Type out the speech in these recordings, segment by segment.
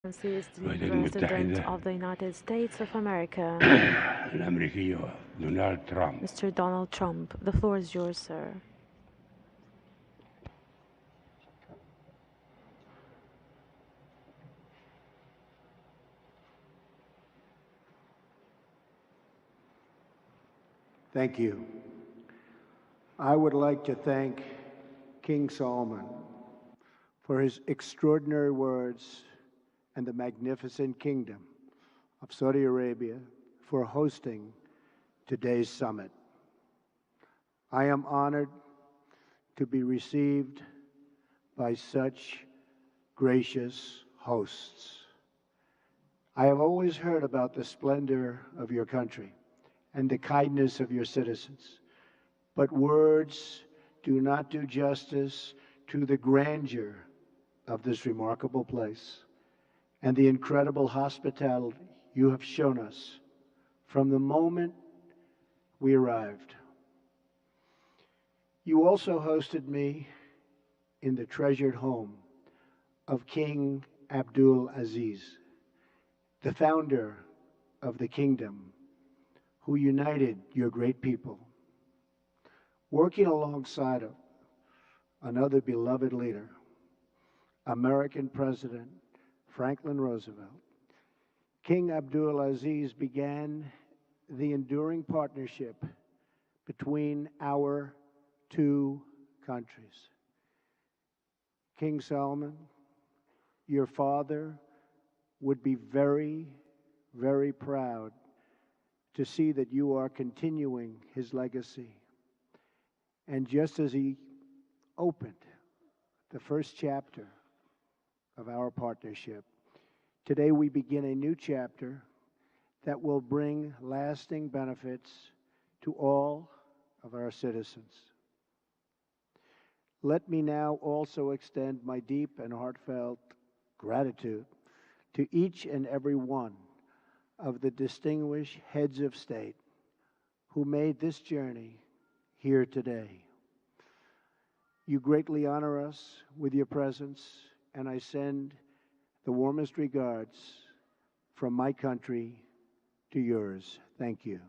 is the الولايات President المتحدة of the United States of America, الأمريكية دونالد ترامب. Mr. Donald Trump. The floor is yours, sir. Thank you. I would like to thank King Solomon for his extraordinary words and the magnificent kingdom of Saudi Arabia for hosting today's summit. I am honored to be received by such gracious hosts. I have always heard about the splendor of your country and the kindness of your citizens, but words do not do justice to the grandeur of this remarkable place and the incredible hospitality you have shown us from the moment we arrived. You also hosted me in the treasured home of King Abdul Aziz, the founder of the kingdom who united your great people. Working alongside of another beloved leader, American President Franklin Roosevelt, King Abdul Aziz began the enduring partnership between our two countries. King Solomon, your father would be very, very proud to see that you are continuing his legacy. And just as he opened the first chapter of our partnership, today we begin a new chapter that will bring lasting benefits to all of our citizens. Let me now also extend my deep and heartfelt gratitude to each and every one of the distinguished heads of state who made this journey here today. You greatly honor us with your presence, and I send the warmest regards from my country to yours. Thank you.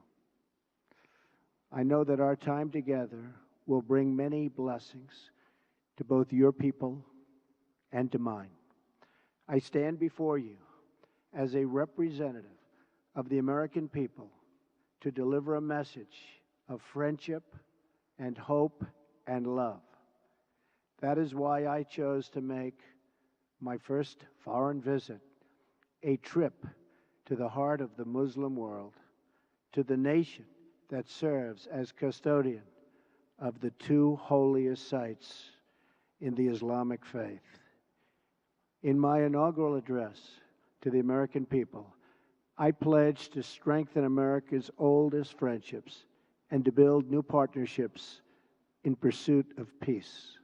I know that our time together will bring many blessings to both your people and to mine. I stand before you as a representative of the American people to deliver a message of friendship and hope and love. That is why I chose to make my first foreign visit a trip to the heart of the Muslim world, to the nation that serves as custodian of the two holiest sites in the Islamic faith. In my inaugural address to the American people, I pledge to strengthen America's oldest friendships and to build new partnerships in pursuit of peace.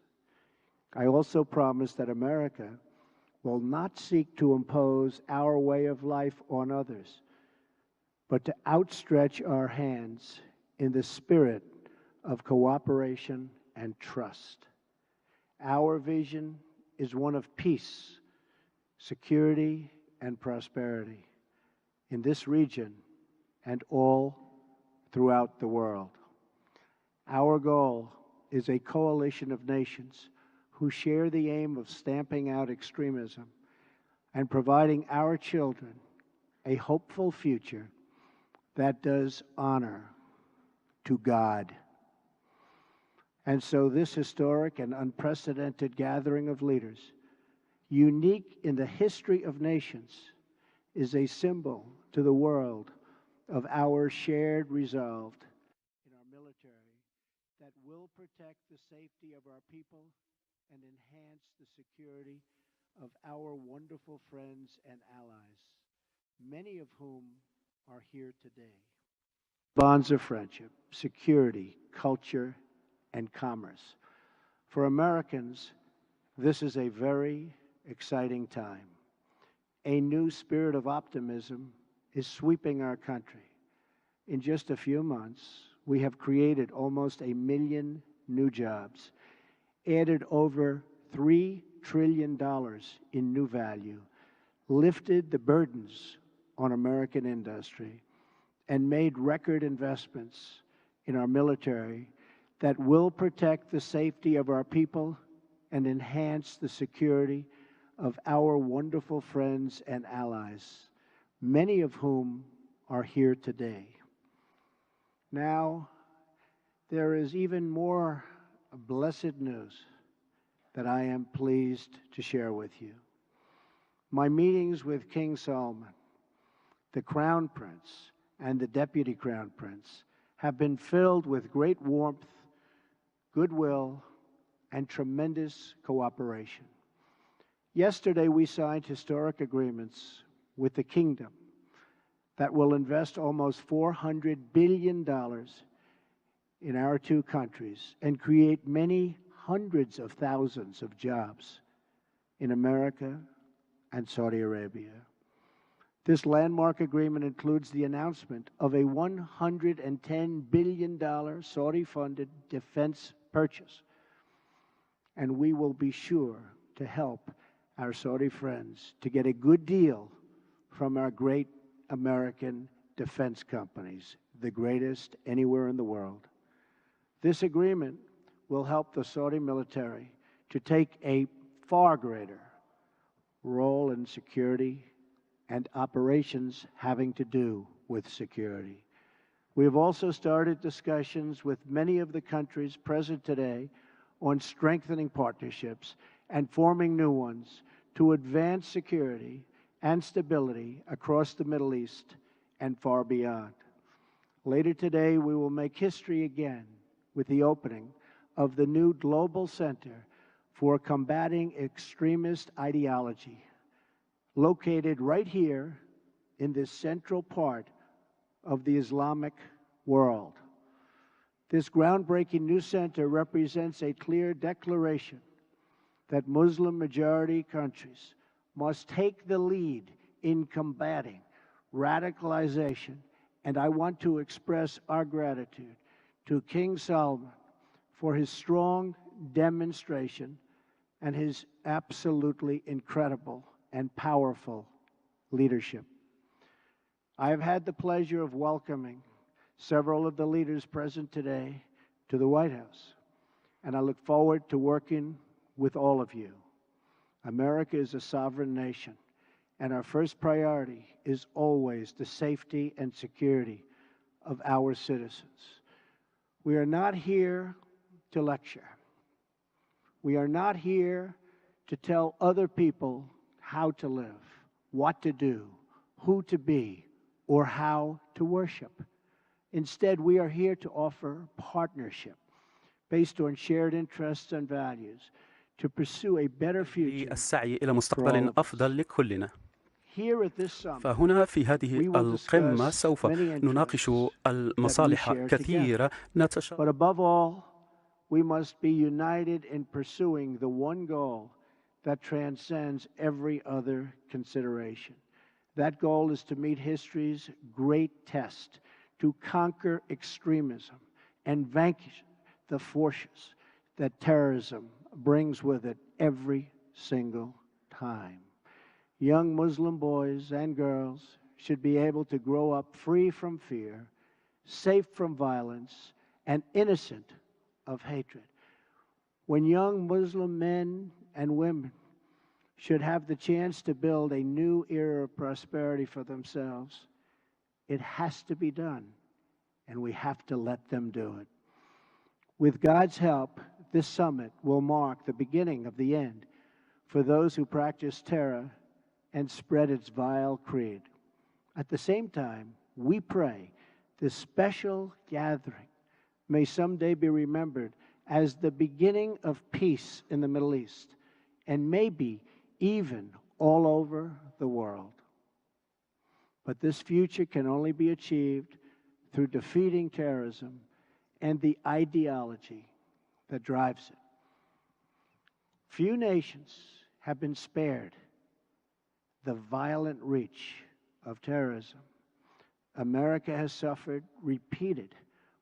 I also promise that America will not seek to impose our way of life on others, but to outstretch our hands in the spirit of cooperation and trust. Our vision is one of peace, security, and prosperity in this region and all throughout the world. Our goal is a coalition of nations who share the aim of stamping out extremism and providing our children a hopeful future that does honor to God. And so this historic and unprecedented gathering of leaders, unique in the history of nations, is a symbol to the world of our shared resolve in our military that will protect the safety of our people and enhance the security of our wonderful friends and allies, many of whom are here today. Bonds of friendship, security, culture, and commerce. For Americans, this is a very exciting time. A new spirit of optimism is sweeping our country. In just a few months, we have created almost 1 million new jobs, added over $3 trillion in new value, lifted the burdens on American industry, and made record investments in our military that will protect the safety of our people and enhance the security of our wonderful friends and allies, many of whom are here today. Now, there is even more blessed news that I am pleased to share with you. My meetings with King Solomon, the Crown Prince, and the Deputy Crown Prince have been filled with great warmth, goodwill, and tremendous cooperation. Yesterday, we signed historic agreements with the Kingdom that will invest almost $400 billion in our two countries and create many hundreds of thousands of jobs in America and Saudi Arabia. This landmark agreement includes the announcement of a $110 billion Saudi-funded defense purchase, and we will be sure to help our Saudi friends to get a good deal from our great American defense companies, the greatest anywhere in the world. This agreement will help the Saudi military to take a far greater role in security and operations having to do with security. We have also started discussions with many of the countries present today on strengthening partnerships and forming new ones to advance security and stability across the Middle East and far beyond. Later today, we will make history again with the opening of the new Global Center for Combating Extremist Ideology, located right here in this central part of the Islamic world. This groundbreaking new center represents a clear declaration that Muslim-majority countries must take the lead in combating radicalization, and I want to express our gratitude to King Solomon for his strong demonstration and his absolutely incredible and powerful leadership. I have had the pleasure of welcoming several of the leaders present today to the White House, and I look forward to working with all of you. America is a sovereign nation, and our first priority is always the safety and security of our citizens. We are not here to lecture. We are not here to tell other people how to live, what to do, who to be, or how to worship. Instead, we are here to offer partnership based on shared interests and values to pursue a better future السعي إلى for all مستقبل of us. أفضل لكلنا. Here at this summit, فهنا في هذه we will القمة discuss سوف many نناقش interests that we المصالح share كثيرة together. But above all, we must be united in pursuing the one goal that transcends every other consideration. That goal is to meet history's great test, to conquer extremism and vanquish the forces that terrorism brings with it every single time. Young Muslim boys and girls should be able to grow up free from fear, safe from violence, and innocent of hatred. When young Muslim men and women should have the chance to build a new era of prosperity for themselves, it has to be done, and we have to let them do it. With God's help, this summit will mark the beginning of the end for those who practice terror and spread its vile creed. At the same time, we pray this special gathering may someday be remembered as the beginning of peace in the Middle East, and maybe even all over the world. But this future can only be achieved through defeating terrorism and the ideology that drives it. Few nations have been spared the violent reach of terrorism. America has suffered repeated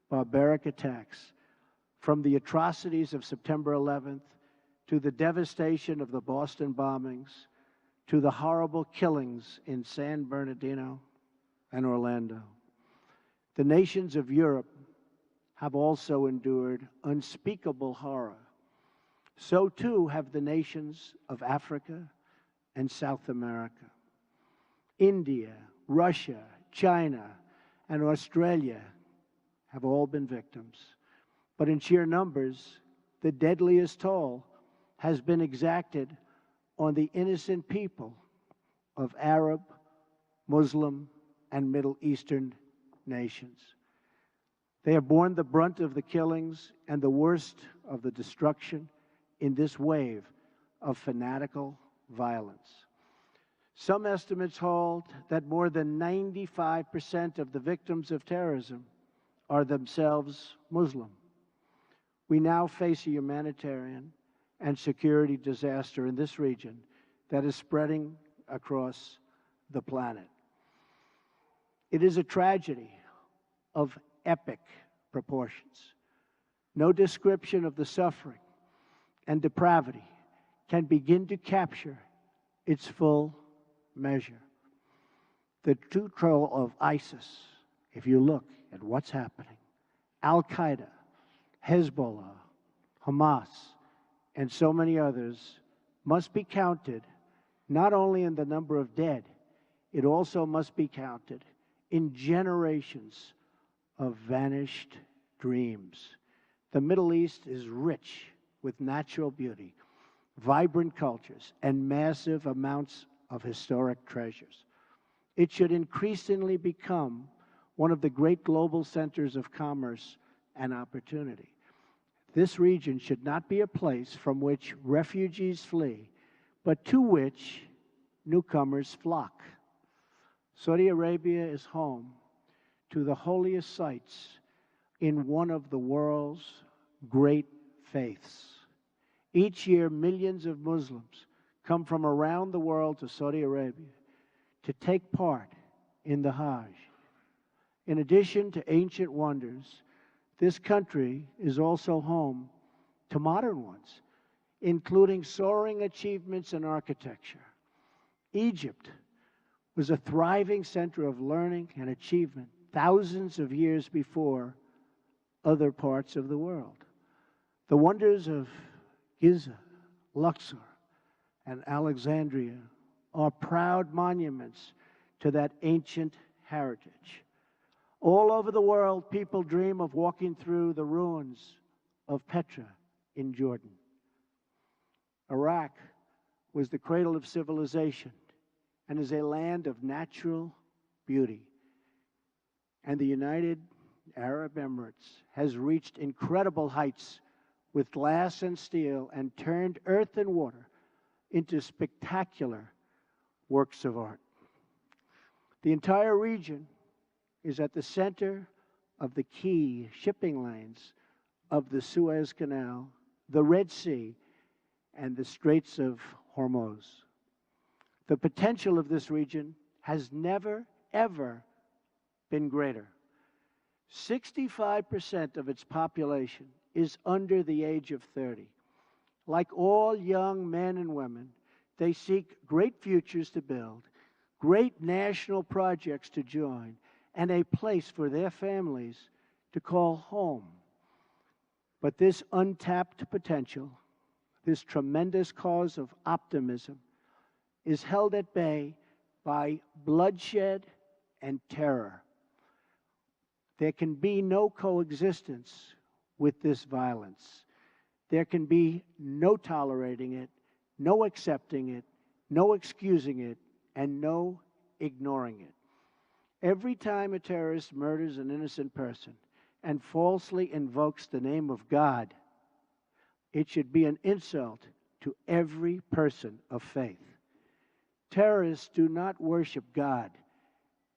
barbaric attacks, from the atrocities of September 11th to the devastation of the Boston bombings, to the horrible killings in San Bernardino and Orlando. The nations of Europe have also endured unspeakable horror. So too have the nations of Africa and South America. India, Russia, China, and Australia have all been victims. But in sheer numbers, the deadliest toll has been exacted on the innocent people of Arab, Muslim, and Middle Eastern nations. They have borne the brunt of the killings and the worst of the destruction in this wave of fanatical violence. Some estimates hold that more than 95% of the victims of terrorism are themselves Muslim. We now face a humanitarian and security disaster in this region that is spreading across the planet. It is a tragedy of epic proportions. No description of the suffering and depravity can begin to capture its full measure. The true control of ISIS, if you look at what's happening, Al-Qaeda, Hezbollah, Hamas, and so many others, must be counted not only in the number of dead, it also must be counted in generations of vanished dreams. The Middle East is rich with natural beauty, vibrant cultures, and massive amounts of historic treasures. It should increasingly become one of the great global centers of commerce and opportunity. This region should not be a place from which refugees flee, but to which newcomers flock. Saudi Arabia is home to the holiest sites in one of the world's great faiths. Each year, millions of Muslims come from around the world to Saudi Arabia to take part in the Hajj. In addition to ancient wonders, this country is also home to modern ones, including soaring achievements in architecture. Egypt was a thriving center of learning and achievement thousands of years before other parts of the world. The wonders of Giza, Luxor, and Alexandria are proud monuments to that ancient heritage. All over the world, people dream of walking through the ruins of Petra in Jordan. Iraq was the cradle of civilization and is a land of natural beauty. And the United Arab Emirates has reached incredible heights with glass and steel and turned earth and water into spectacular works of art. The entire region is at the center of the key shipping lanes of the Suez Canal, the Red Sea, and the Straits of Hormuz. The potential of this region has never, ever been greater. 65% of its population is under the age of 30. Like all young men and women, they seek great futures to build, great national projects to join, and a place for their families to call home. But this untapped potential, this tremendous cause of optimism, is held at bay by bloodshed and terror. There can be no coexistence with this violence. There can be no tolerating it, no accepting it, no excusing it, and no ignoring it. Every time a terrorist murders an innocent person and falsely invokes the name of God, it should be an insult to every person of faith. Terrorists do not worship God,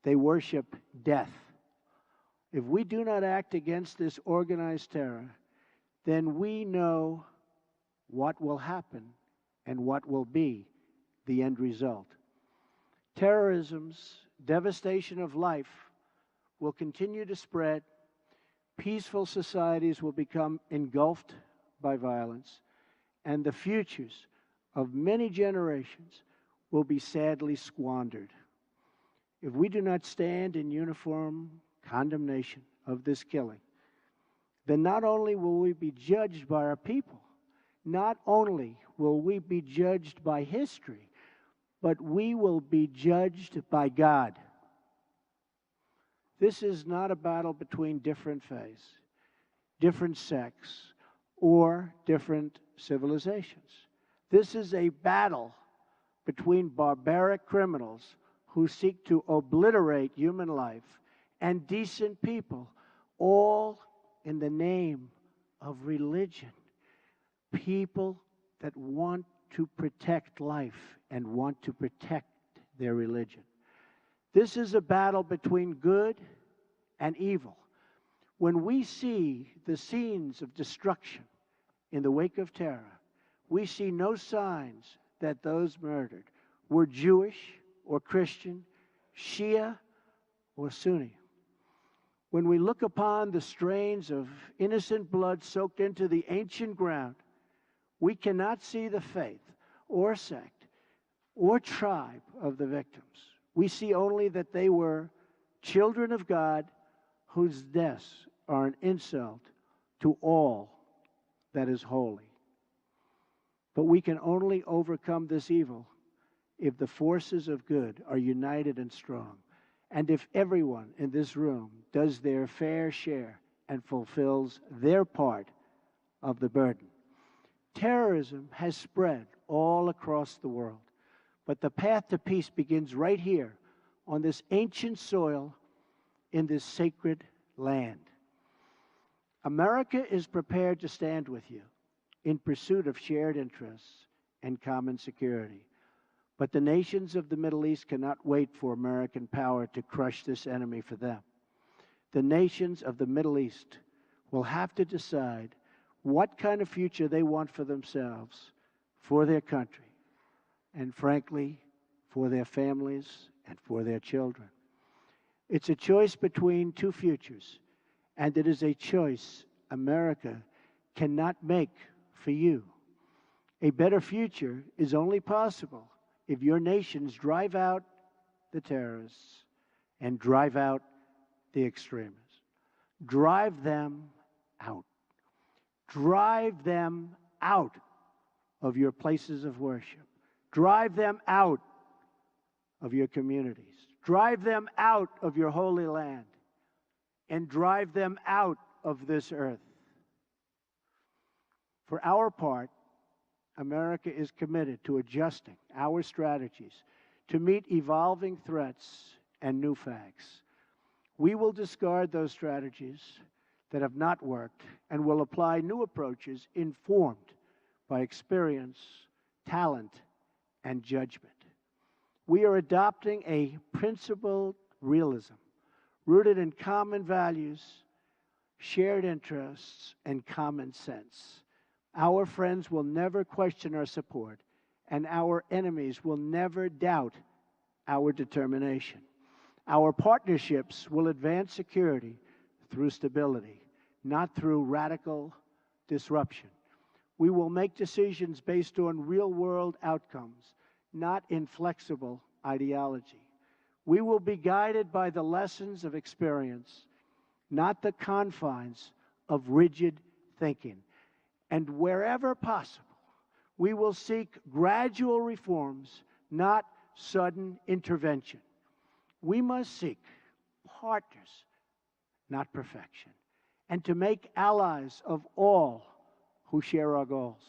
they worship death. If we do not act against this organized terror, then we know what will happen and what will be the end result. Terrorism's devastation of life will continue to spread. Peaceful societies will become engulfed by violence, and the futures of many generations will be sadly squandered. If we do not stand in uniform condemnation of this killing, then not only will we be judged by our people, not only will we be judged by history, but we will be judged by God. This is not a battle between different faiths, different sects, or different civilizations. This is a battle between barbaric criminals who seek to obliterate human life and decent people, all in the name of religion. People that want to protect life and want to protect their religion. This is a battle between good and evil. When we see the scenes of destruction in the wake of terror, we see no signs that those murdered were Jewish or Christian, Shia or Sunni. When we look upon the strains of innocent blood soaked into the ancient ground, we cannot see the faith or sect or tribe of the victims. We see only that they were children of God whose deaths are an insult to all that is holy. But we can only overcome this evil if the forces of good are united and strong, and if everyone in this room does their fair share and fulfills their part of the burden. Terrorism has spread all across the world, but the path to peace begins right here on this ancient soil in this sacred land. America is prepared to stand with you in pursuit of shared interests and common security. But the nations of the Middle East cannot wait for American power to crush this enemy for them. The nations of the Middle East will have to decide what kind of future they want for themselves, for their country, and frankly, for their families and for their children. It's a choice between two futures, and it is a choice America cannot make for you. A better future is only possible if your nations drive out the terrorists and drive out the extremists. Drive them out. Drive them out of your places of worship. Drive them out of your communities. Drive them out of your holy land. And drive them out of this earth. For our part, America is committed to adjusting our strategies to meet evolving threats and new facts. We will discard those strategies that have not worked and will apply new approaches informed by experience, talent, and judgment. We are adopting a principled realism rooted in common values, shared interests, and common sense. Our friends will never question our support, and our enemies will never doubt our determination. Our partnerships will advance security through stability, not through radical disruption. We will make decisions based on real-world outcomes, not inflexible ideology. We will be guided by the lessons of experience, not the confines of rigid thinking. And wherever possible, we will seek gradual reforms, not sudden intervention. We must seek partners, not perfection, and to make allies of all who share our goals.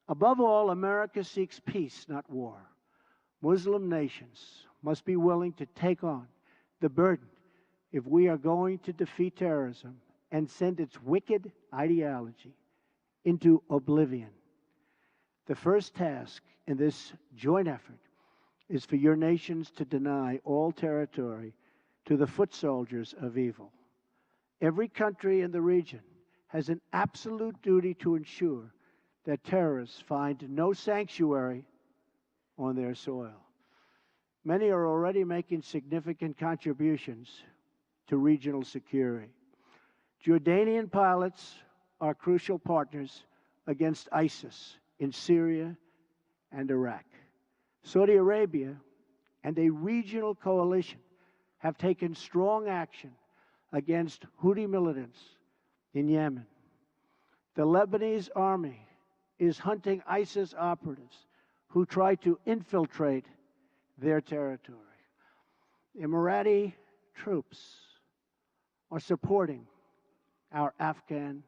Above all, America seeks peace, not war. Muslim nations must be willing to take on the burden if we are going to defeat terrorism and send its wicked ideology into oblivion. The first task in this joint effort is for your nations to deny all territory to the foot soldiers of evil. Every country in the region has an absolute duty to ensure that terrorists find no sanctuary on their soil. Many are already making significant contributions to regional security. Jordanian pilots are crucial partners against ISIS in Syria and Iraq. Saudi Arabia and a regional coalition have taken strong action against Houthi militants in Yemen. The Lebanese army is hunting ISIS operatives who try to infiltrate their territory. Emirati troops are supporting our Afghan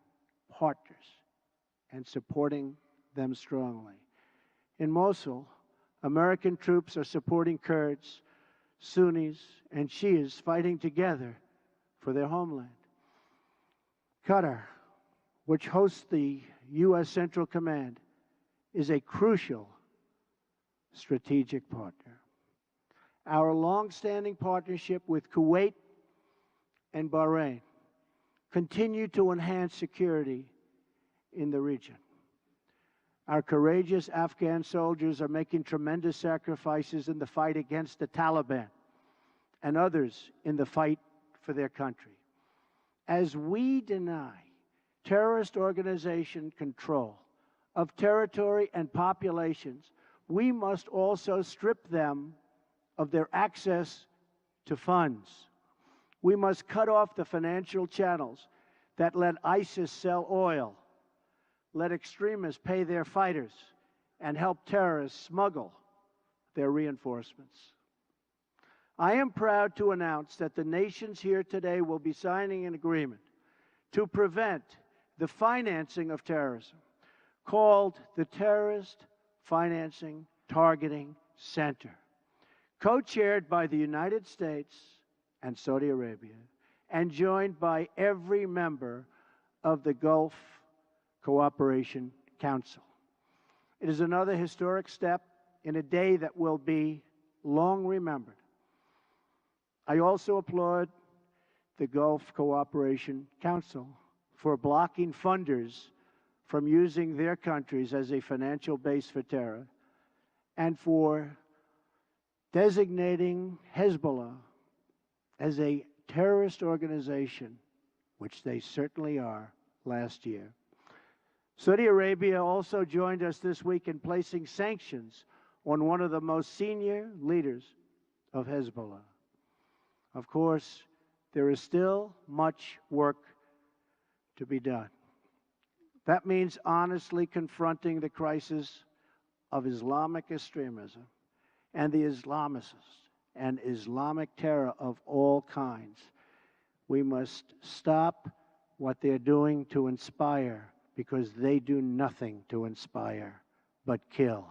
partners and supporting them strongly. In Mosul, American troops are supporting Kurds, Sunnis, and Shias fighting together for their homeland. Qatar, which hosts the U.S. Central Command, is a crucial strategic partner. Our long-standing partnership with Kuwait and Bahrain continue to enhance security in the region. Our courageous Afghan soldiers are making tremendous sacrifices in the fight against the Taliban and others in the fight for their country. As we deny terrorist organization control of territory and populations, we must also strip them of their access to funds. We must cut off the financial channels that let ISIS sell oil, let extremists pay their fighters, and help terrorists smuggle their reinforcements. I am proud to announce that the nations here today will be signing an agreement to prevent the financing of terrorism, called the Terrorist Financing Targeting Center, co-chaired by the United States and Saudi Arabia, and joined by every member of the Gulf Cooperation Council. It is another historic step in a day that will be long remembered. I also applaud the Gulf Cooperation Council for blocking funders from using their countries as a financial base for terror, and for designating Hezbollah as a terrorist organization, which they certainly are, last year. Saudi Arabia also joined us this week in placing sanctions on one of the most senior leaders of Hezbollah. Of course, there is still much work to be done. That means honestly confronting the crisis of Islamic extremism and the Islamicists and Islamic terror of all kinds. We must stop what they're doing to inspire, because they do nothing to inspire but kill.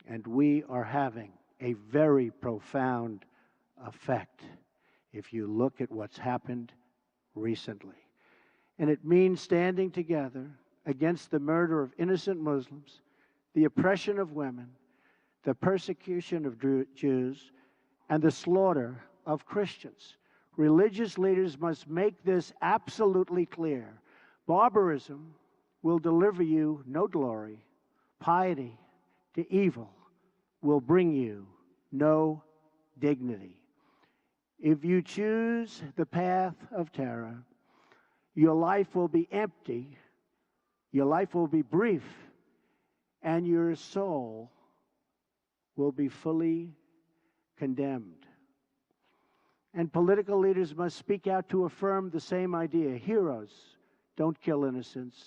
And we are having a very profound effect if you look at what's happened recently. And it means standing together against the murder of innocent Muslims, the oppression of women, the persecution of Jews, and the slaughter of Christians. Religious leaders must make this absolutely clear. Barbarism will deliver you no glory. Piety to evil will bring you no dignity. If you choose the path of terror, your life will be empty, your life will be brief, and your soul will be fully condemned. And political leaders must speak out to affirm the same idea. Heroes don't kill innocents,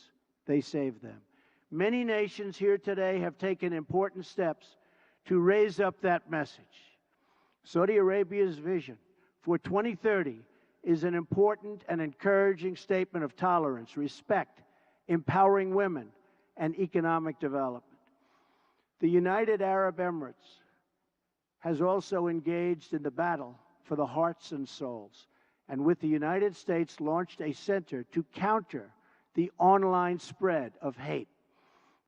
they save them. Many nations here today have taken important steps to raise up that message. Saudi Arabia's vision for 2030 is an important and encouraging statement of tolerance, respect, empowering women, and economic development. The United Arab Emirates has also engaged in the battle for the hearts and souls, and with the United States launched a center to counter the online spread of hate.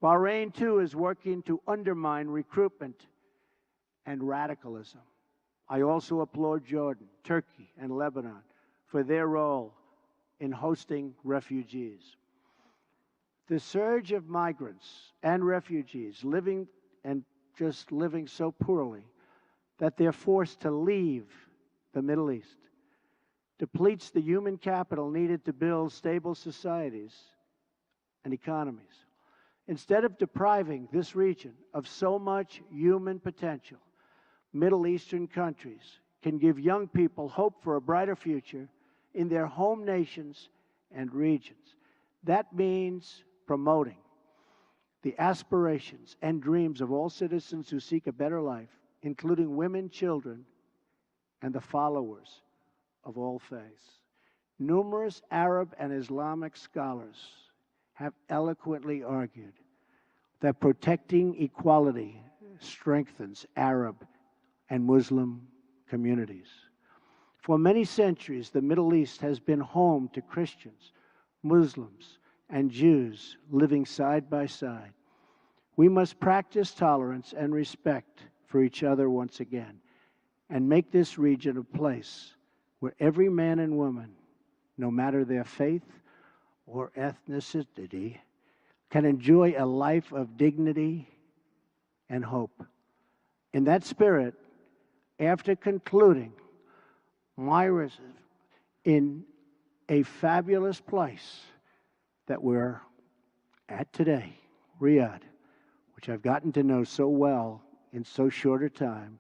Bahrain, too, is working to undermine recruitment and radicalism. I also applaud Jordan, Turkey, and Lebanon for their role in hosting refugees. The surge of migrants and refugees living so poorly that they're forced to leave the Middle East depletes the human capital needed to build stable societies and economies. Instead of depriving this region of so much human potential, Middle Eastern countries can give young people hope for a brighter future in their home nations and regions. That means promoting the aspirations and dreams of all citizens who seek a better life, including women, children, and the followers of all faiths. Numerous Arab and Islamic scholars have eloquently argued that protecting equality strengthens Arab and Muslim communities. For many centuries, the Middle East has been home to Christians, Muslims, and Jews living side by side. We must practice tolerance and respect for each other once again and make this region a place where every man and woman, no matter their faith or ethnicity, can enjoy a life of dignity and hope. In that spirit, after concluding my visit in a fabulous place that we're at today, Riyadh, which I've gotten to know so well in so short a time,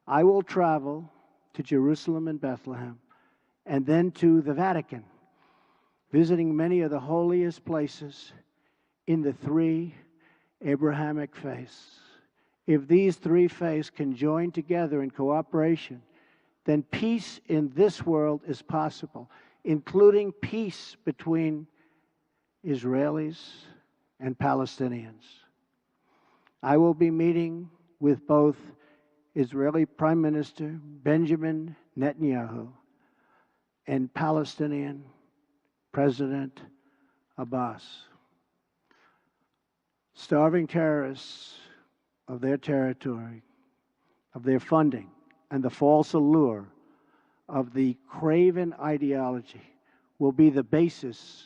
I will travel to Jerusalem and Bethlehem and then to the Vatican, visiting many of the holiest places in the three Abrahamic faiths. If these three faiths can join together in cooperation, then peace in this world is possible, including peace between Israelis and Palestinians. I will be meeting with both Israeli Prime Minister Benjamin Netanyahu and Palestinian President Abbas. Starving terrorists of their territory, of their funding, and the false allure of the craven ideology will be the basis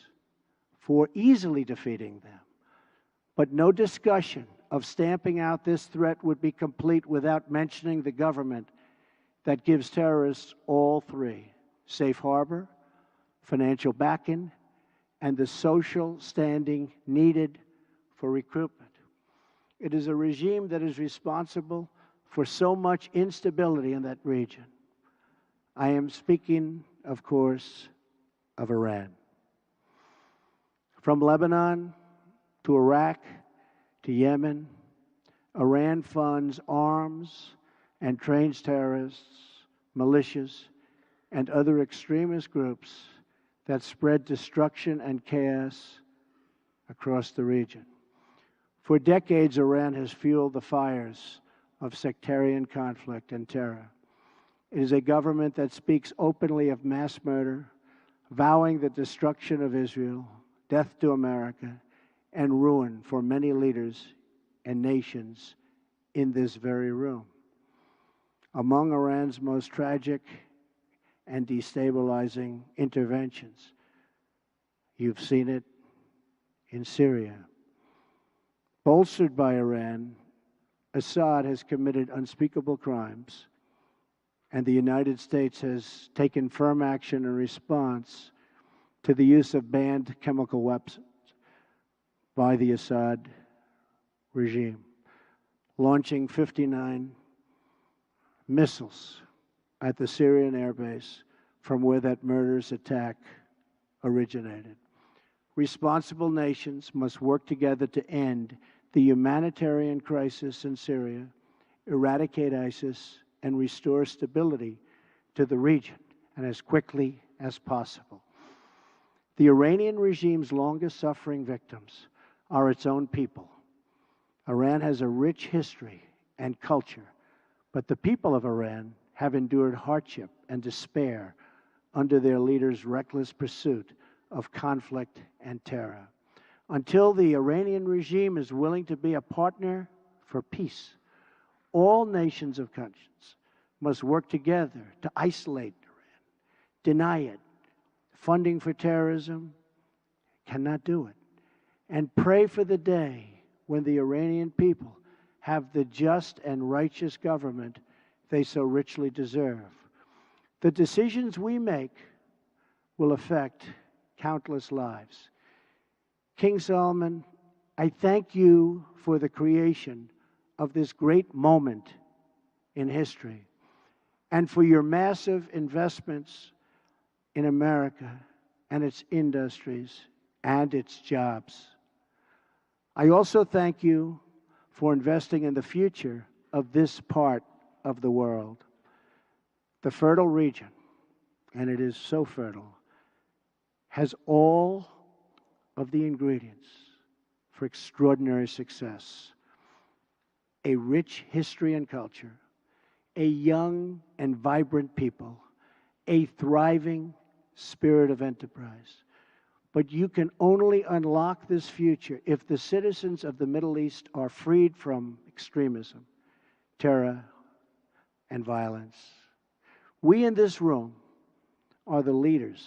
for easily defeating them. But no discussion of stamping out this threat would be complete without mentioning the government that gives terrorists all three: safe harbor, financial backing, and the social standing needed for recruitment. It is a regime that is responsible for so much instability in that region. I am speaking, of course, of Iran. From Lebanon to Iraq to Yemen, Iran funds arms and trains terrorists, militias, and other extremist groups that spread destruction and chaos across the region. For decades, Iran has fueled the fires of sectarian conflict and terror. It is a government that speaks openly of mass murder, vowing the destruction of Israel, death to America, and ruin for many leaders and nations in this very room. Among Iran's most tragic and destabilizing interventions, you've seen it in Syria. Bolstered by Iran, Assad has committed unspeakable crimes, and the United States has taken firm action in response to the use of banned chemical weapons by the Assad regime, launching 59 missiles at the Syrian airbase from where that murderous attack originated. Responsible nations must work together to end the humanitarian crisis in Syria, eradicate ISIS, and restore stability to the region, and as quickly as possible. The Iranian regime's longest suffering victims are its own people. Iran has a rich history and culture, but the people of Iran have endured hardship and despair under their leaders' reckless pursuit of conflict and terror. Until the Iranian regime is willing to be a partner for peace, all nations of conscience must work together to isolate Iran, deny it. Funding for terrorism cannot do it. And pray for the day when the Iranian people have the just and righteous government they so richly deserve. The decisions we make will affect countless lives. King Solomon I thank you for the creation of this great moment in history and for your massive investments in America and its industries and its jobs. I also thank you for investing in the future of this part of the world. The fertile region, and it is so fertile, has all of the ingredients for extraordinary success. A rich history and culture, a young and vibrant people, a thriving spirit of enterprise. But you can only unlock this future if the citizens of the Middle East are freed from extremism, terror, and violence. We in this room are the leaders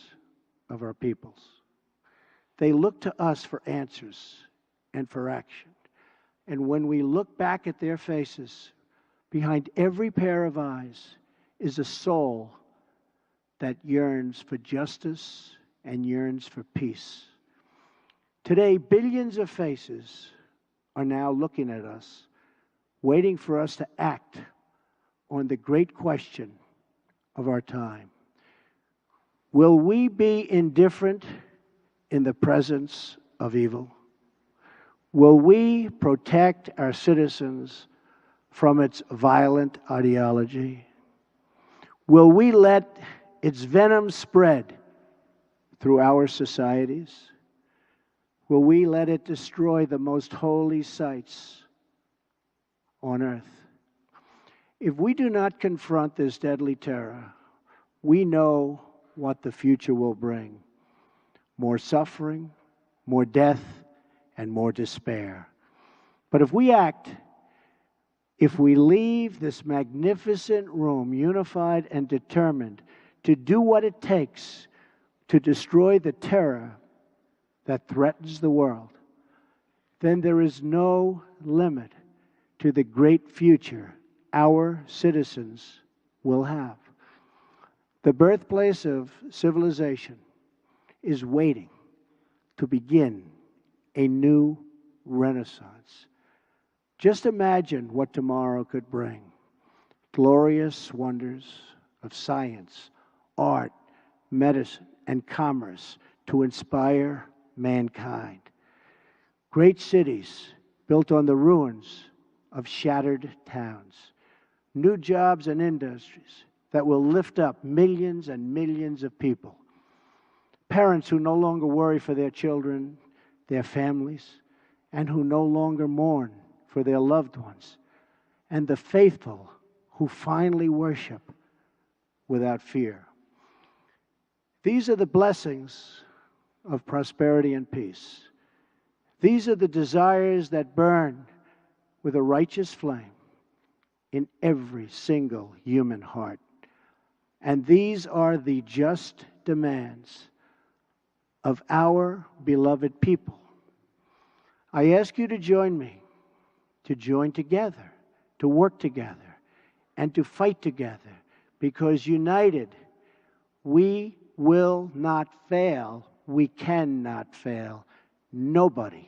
of our peoples. They look to us for answers and for action. And when we look back at their faces, behind every pair of eyes is a soul that yearns for justice and yearns for peace. Today, billions of faces are now looking at us, waiting for us to act on the great question of our time. Will we be indifferent in the presence of evil? Will we protect our citizens from its violent ideology? Will we let its venom spread through our societies? Will we let it destroy the most holy sites on earth? If we do not confront this deadly terror, we know what the future will bring. More suffering, more death, and more despair. But if we act, if we leave this magnificent room unified and determined to do what it takes to destroy the terror that threatens the world, then there is no limit to the great future our citizens will have. The birthplace of civilization is waiting to begin a new renaissance. Just imagine what tomorrow could bring. Glorious wonders of science, art, medicine, and commerce to inspire mankind. Great cities built on the ruins of shattered towns. New jobs and industries that will lift up millions and millions of people. Parents who no longer worry for their children, their families, and who no longer mourn for their loved ones. And the faithful who finally worship without fear. These are the blessings of prosperity and peace. These are the desires that burn with a righteous flame in every single human heart. And these are the just demands of our beloved people. I ask you to join me, to join together, to work together, and to fight together, because united, we will not fail. We cannot fail. Nobody,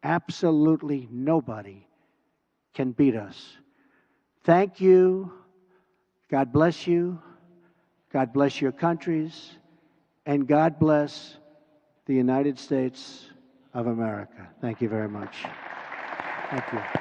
absolutely nobody, can beat us. Thank you. God bless you. God bless your countries. And God bless the United States of America. Thank you very much. Thank you.